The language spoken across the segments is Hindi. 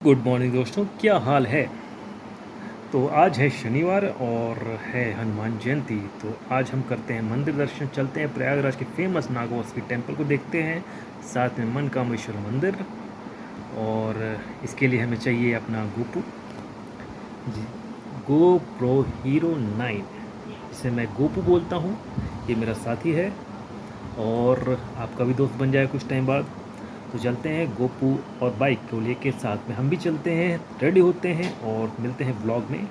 गुड मॉर्निंग दोस्तों, क्या हाल है। तो आज है शनिवार और है हनुमान जयंती। तो आज हम करते हैं मंदिर दर्शन, चलते हैं प्रयागराज के फेमस नागवासुकी टेम्पल को देखते हैं, साथ में मनकामेश्वर मंदिर। और इसके लिए हमें चाहिए अपना गोपू जी, GoPro Hero 9, जिसे मैं गोपू बोलता हूँ। ये मेरा साथी है और आपका भी दोस्त बन जाए कुछ टाइम बाद। तो चलते हैं गोपू और बाइक को लेके, साथ में हम भी चलते हैं, रेडी होते हैं और मिलते हैं ब्लॉग में।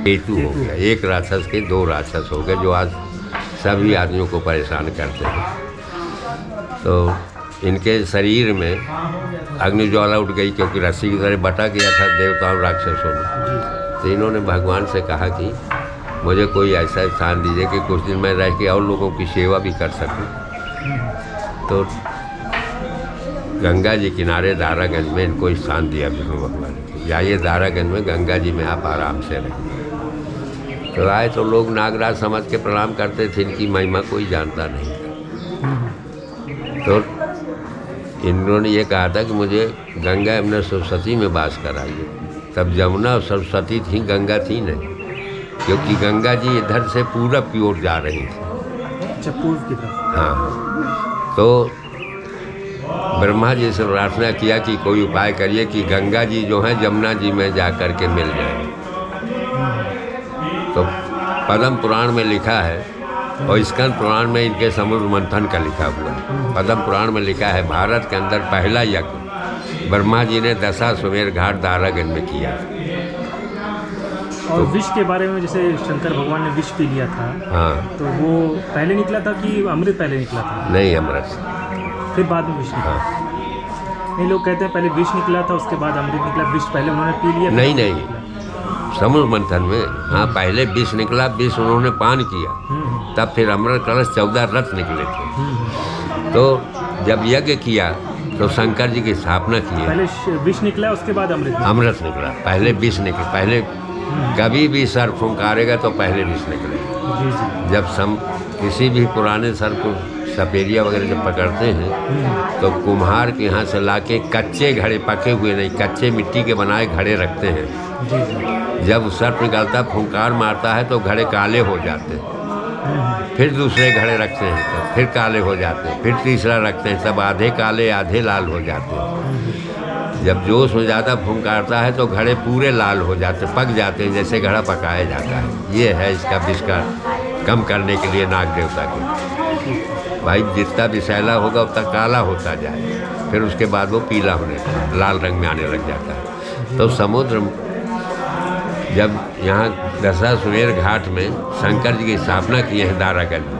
केतु हो गया, एक राक्षस के दो राक्षस हो गए जो आज सभी आदमियों को परेशान करते हैं। तो इनके शरीर में अग्निज्वाला उठ गई, क्योंकि रस्सी की तरह बटा गया था देवताओं राक्षसों में। तो इन्होंने भगवान से कहा कि मुझे कोई ऐसा स्थान दीजिए कि कुछ दिन मैं रह के और लोगों की सेवा भी कर सकूं। तो गंगा जी किनारे दारागंज में इनको स्थान दिया विष्णु भगवान ने। जाइए दारागंज में, गंगा जी में आप आराम से रहें। तो आए तो लोग नागराज समझ के प्रणाम करते थे, इनकी महिमा कोई जानता नहीं था। तो इन्होंने ये कहा था कि मुझे गंगा यमुना सरस्वती में वास कराइए। तब जमुना और सरस्वती थी, गंगा थी नहीं, क्योंकि गंगा जी इधर से पूरब की ओर जा रही थी। अच्छा, पूर्व की तरफ। हाँ, तो ब्रह्मा जी से प्रार्थना किया कि कोई उपाय करिए कि गंगा जी जो हैं जमुना जी में जा कर के मिल जाए। तो पद्म पुराण में लिखा है और स्कंद पुराण में इनके समुद्र मंथन का लिखा हुआ है। पद्म पुराण में लिखा है भारत के अंदर पहला यज्ञ ब्रह्मा जी ने दशाश्वमेध घाट दारागंज में किया। और विष के बारे में, जैसे शंकर भगवान ने विष पी लिया था, हाँ, तो वो पहले निकला था कि अमृत पहले निकला था? नहीं, अमृत फिर बाद में विष निकला। हाँ। नहीं, लोग कहते हैं पहले विष निकला था, उसके बाद अमृत निकला। विष पहले उन्होंने पी लिया? नहीं नहीं, समुद्र मंथन में हाँ पहले विष निकला, विष उन्होंने पान किया, तब फिर अमृत कलश 14 रथ निकले थे। तो जब यज्ञ किया तो शंकर जी की स्थापना की। पहले विष निकला, उसके बाद अमृत निकला। पहले विष निकला, पहले कभी भी सर फुंकारेगा तो पहले विष निकले। जब किसी भी पुराने सर को सपेरिया वगैरह जब पकड़ते हैं तो कुम्हार के यहाँ से लाके कच्चे घड़े, पके हुए नहीं, कच्चे मिट्टी के बनाए घड़े रखते हैं। जब सर्प निकलता फुंकार मारता है तो घड़े काले हो जाते हैं। फिर दूसरे घड़े रखते हैं तो फिर काले हो जाते हैं, फिर तीसरा रखते हैं, तब आधे काले आधे लाल हो जाते हैं। जब जोश में ज़्यादा फुंकारता है तो घड़े पूरे लाल हो जाते, पक जाते हैं, जैसे घड़ा पकाया जाता है। ये है इसका विष का कम करने के लिए नाग देवता के। भाई जितना विषैला होगा उतना काला होता जाए, फिर उसके बाद वो पीला होने लाल रंग में आने लग जाता है। तो समुद्र जब यहाँ दशाश्वमेध घाट में शंकर जी की स्थापना की है दारागंज में,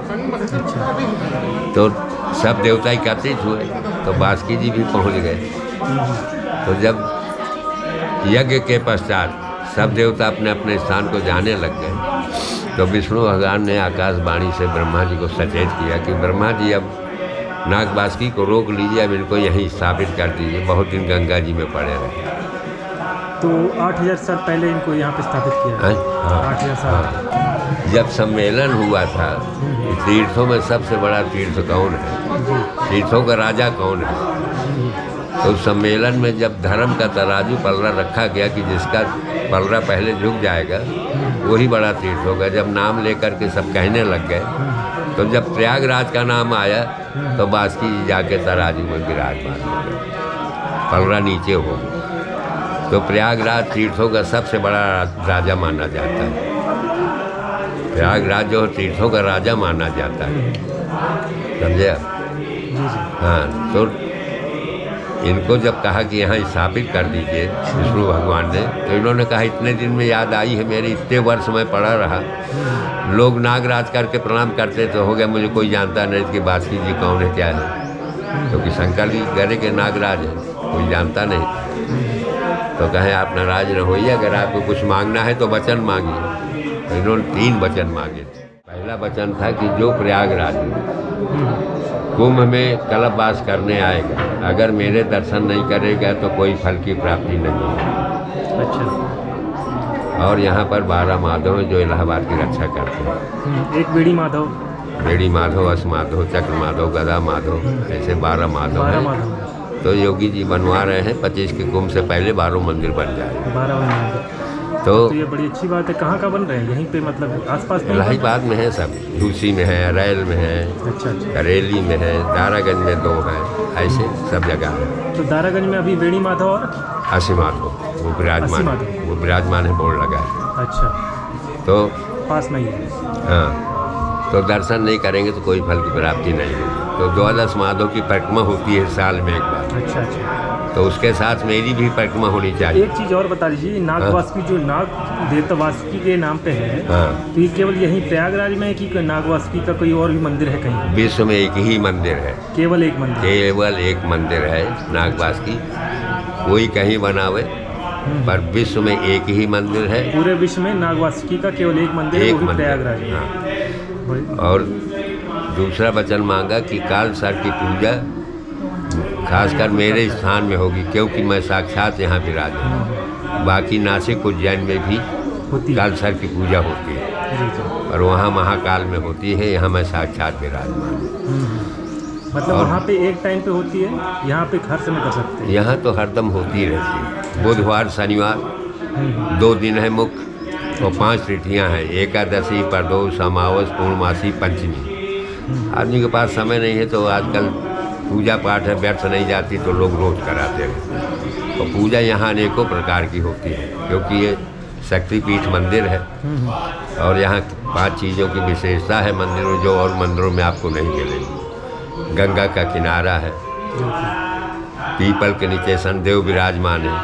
तो सब देवता एकत्रित हुए, तो बासुकी जी भी पहुँच गए। तो जब यज्ञ के पश्चात सब देवता अपने अपने स्थान को जाने लग गए, तो विष्णु भगवान ने आकाशवाणी से ब्रह्मा जी को सचेत किया कि ब्रह्मा जी अब नाग बासुकी को रोक लीजिए, अब इनको यहीं स्थापित कर दीजिए, बहुत दिन गंगा जी में पड़े रहे। तो 8000 साल पहले इनको यहाँ पे स्थापित किया? हाँ, 8000 साल। हाँ। जब सम्मेलन हुआ था तीर्थों में सबसे बड़ा तीर्थ कौन है, तीर्थों का राजा कौन है, तो सम्मेलन में जब धर्म का तराजू पलड़ा रखा गया कि जिसका पलड़ा पहले झुक जाएगा वही बड़ा तीर्थ होगा। जब नाम लेकर के सब कहने लग गए, तो जब प्रयागराज का नाम आया तो बासुकी जी जाके तराजू में विराजमान हो गए, पलड़ा नीचे हो गया। तो प्रयागराज तीर्थों का सबसे बड़ा राजा माना जाता है। प्रयागराज जो तीर्थों का राजा माना जाता है, समझे आप? हाँ, तो इनको जब कहा कि यहाँ स्थापित कर दीजिए विष्णु भगवान ने, तो इन्होंने कहा इतने दिन में याद आई है मेरी, इतने वर्ष मैं पड़ा रहा, लोग नागराज करके प्रणाम करते तो हो गया, मुझे कोई जानता नहीं कि बासुकी जी कौन है क्या है, क्योंकि शंकर जी गरे के नागराज है, कोई जानता नहीं। तो कहें आप नाराज न होइए, अगर आपको कुछ मांगना है तो वचन मांगिए। तो इन्होंने 3 वचन मांगे। पहला वचन था कि जो प्रयागराज में कुंभ में कल्पवास करने आएगा, अगर मेरे दर्शन नहीं करेगा तो कोई फल की प्राप्ति नहीं है। अच्छा। और यहाँ पर 12 माधव हैं जो इलाहाबाद की रक्षा करते हैं। एक बेड़ी माधव, बेड़ी माधव, अस माधव, चक्र माधव, गदा माधव, ऐसे 12 माधव हैं। तो योगी जी बनवा रहे हैं 25 के कुंभ से पहले 12 मंदिर बन जाए। 12 मंदिर, तो ये बड़ी अच्छी बात है। कहाँ का बन रहे हैं? यहीं पे मतलब आसपास में? इलाहाबाद में है, सब झूसी में है, रैल में है, अच्छा, करेली में है, दारागंज में 2 है, ऐसे सब जगह है। तो दारागंज में अभी बेड़ी माधव और असी माधव वो विराजमान है, बोर्ड लगा है। अच्छा, तो पास में ही है। हाँ, तो दर्शन नहीं करेंगे तो कोई फल की प्राप्ति नहीं होगी। तो 12 माधव की परिक्रमा होती है साल में एक बार। अच्छा अच्छा। तो उसके साथ मेरी भी परिक्रमा होनी चाहिए। एक चीज़ और बता दीजिए, नाग बासुकी जो नाग देवता बासुकी के नाम पे है, हाँ, तो ये केवल यहीं प्रयागराज में है कि नाग बासुकी का कोई और भी मंदिर है कहीं? विश्व में एक ही मंदिर है, केवल एक मंदिर? केवल एक मंदिर है नाग बासुकी, कोई कहीं बनावे, पर विश्व में एक ही मंदिर है। पूरे विश्व में नाग बासुकी का केवल एक मंदिर है, वो भी प्रयागराज में। हाँ। और दूसरा वचन मांगा कि काल सर की पूजा खासकर मेरे स्थान में होगी, क्योंकि मैं साक्षात यहाँ विराजमान हूँ। बाकी नासिक उज्जैन में भी काल सर की पूजा होती है, और वहाँ महाकाल में होती है, यहाँ मैं साक्षात विराजमान हूँ। मतलब और वहाँ पे एक टाइम पे होती है, यहाँ पे हर समय कर सकते हैं। यहाँ तो हरदम होती रहती है। बुधवार शनिवार 2 दिन है मुख्य और 5 तिथियाँ हैं, एकादशी, प्रदोष, अमावस, पूर्णमासी, पंचमी। आदमी के पास समय नहीं है तो आजकल पूजा पाठ है, व्यर्थ नहीं जाती तो लोग रोज कराते हैं। और पूजा यहाँ अनेकों प्रकार की होती है क्योंकि ये शक्तिपीठ मंदिर है और यहाँ 5 चीज़ों की विशेषता है मंदिर में जो और मंदिरों में आपको नहीं मिलेगी। गंगा का किनारा है, पीपल के नीचे शनिदेव विराजमान है,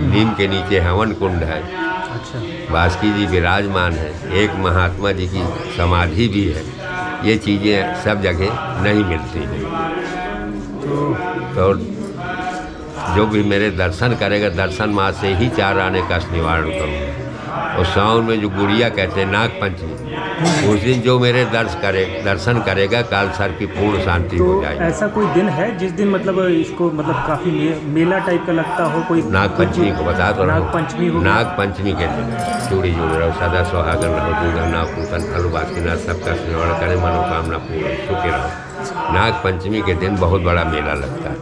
नीम के नीचे हवन कुंड है, अच्छा, बासुकी जी विराजमान है, एक महात्मा जी की समाधि भी है। ये चीज़ें सब जगह नहीं मिलती हैं। तो जो भी मेरे दर्शन करेगा, दर्शन माँ से ही 4 आने कष्ट निवारण करूँगा। और सावन में जो गुड़िया कहते हैं नाग पंचमी, उस दिन जो मेरे दर्शन करेगा काल सर्प की पूर्ण शांति हो जाएगी। ऐसा कोई दिन है जिस दिन मतलब इसको मतलब काफी मेला टाइप का लगता हो? कोई नाग पंचमी को बता दो। नाग पंचमी हो, नाग पंचमी के दिन चूड़ी जुड़ रहो, सदा सुहागन रहो, दूधन ना पूतन फल बासुकीनाथ सबका निवारण करे, मनोकामना पूर्ण सुखी रहो। नाग पंचमी के दिन बहुत बड़ा मेला लगता है।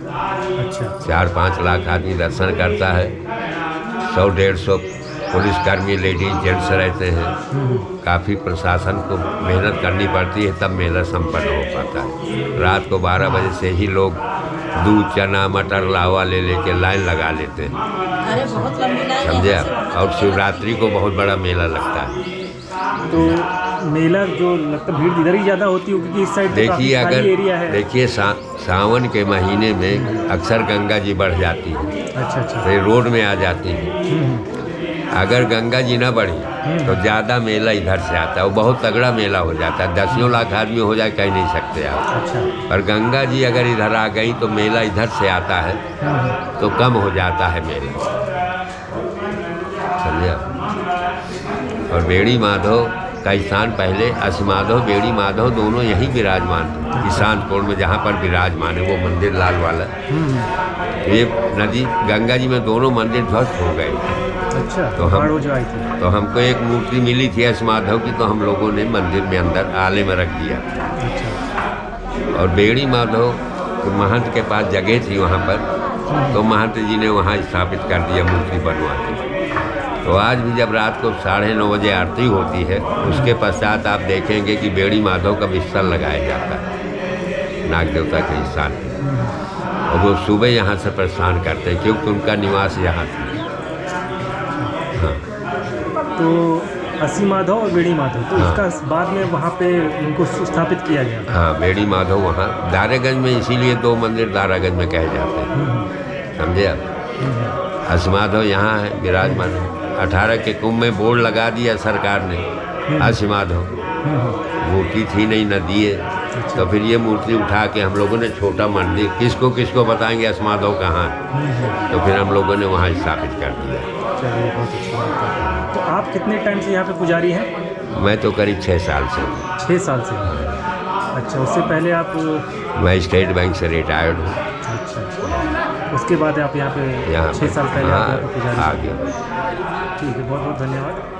अच्छा, 4-5 लाख आदमी दर्शन करता है। 100-150 पुलिसकर्मी लेडीज जेंट्स रहते हैं। काफ़ी प्रशासन को मेहनत करनी पड़ती है तब मेला संपन्न हो पाता है। रात को 12 बजे से ही लोग दूध, चना, मटर, लावा ले लेके लाइन लगा लेते हैं। अरे बहुत लंबी लाइन है। समझे आप? और शिवरात्रि को बहुत बड़ा मेला लगता है। तो मेला जो लगता भीड़ इधर ही ज़्यादा होती होगी क्योंकि इस साइड तो काफी देखिए खाली एरिया है। देखिए सावन के महीने में अक्सर गंगा जी बढ़ जाती है, अच्छा अच्छा, फिर रोड में आ जाती है। अगर गंगा जी ना बढ़ी तो ज़्यादा मेला इधर से आता है, वो बहुत तगड़ा मेला हो जाता है। 10 लाख आदमी हो जाए कह नहीं सकते आप। अच्छा, और गंगा जी अगर इधर आ गई तो मेला इधर से आता है तो कम हो जाता है मेला, समझे आप? और बेड़ी माधव का स्थान पहले असीमाधव बेड़ी माधव दोनों यहीं विराजमान थे। ईशान कोण में जहाँ पर विराजमान है वो मंदिर लाल वाला, ये नदी गंगा जी में दोनों मंदिर ध्वस्त हो गए। अच्छा, तो हम बाढ़ जो आई थी। तो हमको एक मूर्ति मिली थी असीमाधव की, तो हम लोगों ने मंदिर में अंदर आले में रख दिया। अच्छा, और बेड़ी माधव के महंत के पास जगह थी वहाँ पर, तो महंत जी ने वहाँ स्थापित कर दिया मूर्ति बनवा के। तो आज भी जब रात को 9:30 बजे आरती होती है उसके पश्चात आप देखेंगे कि बेड़ी माधव का बिस्तर लगाया जाता है नाग देवता के स्थान पर, और वो सुबह यहाँ से प्रस्थान करते हैं क्योंकि उनका निवास यहाँ था। हाँ, तो असीमाधव और बेड़ी माधव, तो हाँ। इसका बाद में वहाँ पे उनको स्थापित किया गया। हाँ, बेड़ी माधव वहाँ दारागंज में, इसीलिए 2 मंदिर दारागंज में कहे जाते हैं, समझे आप? असीमाधव यहाँ है विराजमान है। 18 के कुंभ में बोर्ड लगा दिया सरकार ने, असीमाधव मूर्ति थी नहीं, नदी है। तो फिर ये मूर्ति उठा के हम लोगों ने छोटा मंदिर, किसको बताएंगे असीमाधव कहाँ है, तो फिर हम लोगों ने वहाँ स्थापित कर दिया। चलिए, बहुत अच्छा बात है। तो आप कितने टाइम से यहाँ पे पुजारी हैं? मैं तो करीब 6 साल से हूँ। 6 साल से। अच्छा, उससे पहले आप? मैं स्टेट बैंक से रिटायर्ड हूँ। अच्छा अच्छा, उसके बाद आप यहाँ पे 6 साल पहले आप यहाँ पे पुजारी आ हैं। गया। ठीक है, बहुत बहुत धन्यवाद।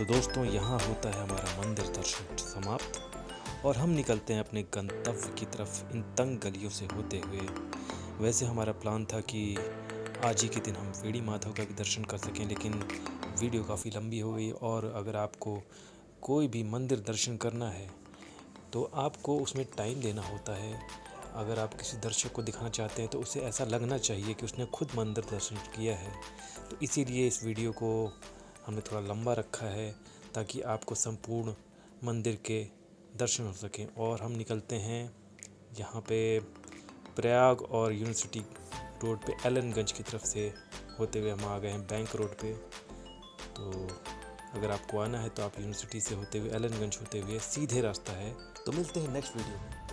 तो दोस्तों यहाँ होता है हमारा मंदिर दर्शन समाप्त और हम निकलते हैं अपने गंतव्य की तरफ इन तंग गलियों से होते हुए। वैसे हमारा प्लान था कि आज ही के दिन हम वेड़ी माधव का भी दर्शन कर सकें, लेकिन वीडियो काफ़ी लंबी हो गई और अगर आपको कोई भी मंदिर दर्शन करना है तो आपको उसमें टाइम देना होता है। अगर आप किसी दर्शक को दिखाना चाहते हैं तो उसे ऐसा लगना चाहिए कि उसने खुद मंदिर दर्शन किया है। तो इसीलिए इस वीडियो को हमने थोड़ा लंबा रखा है ताकि आपको संपूर्ण मंदिर के दर्शन हो सकें। और हम निकलते हैं यहाँ पे प्रयाग और यूनिवर्सिटी रोड पे एलनगंज की तरफ से होते हुए हम आ गए हैं बैंक रोड पे। तो अगर आपको आना है तो आप यूनिवर्सिटी से होते हुए एलनगंज होते हुए सीधे रास्ता है। तो मिलते हैं नेक्स्ट वीडियो में।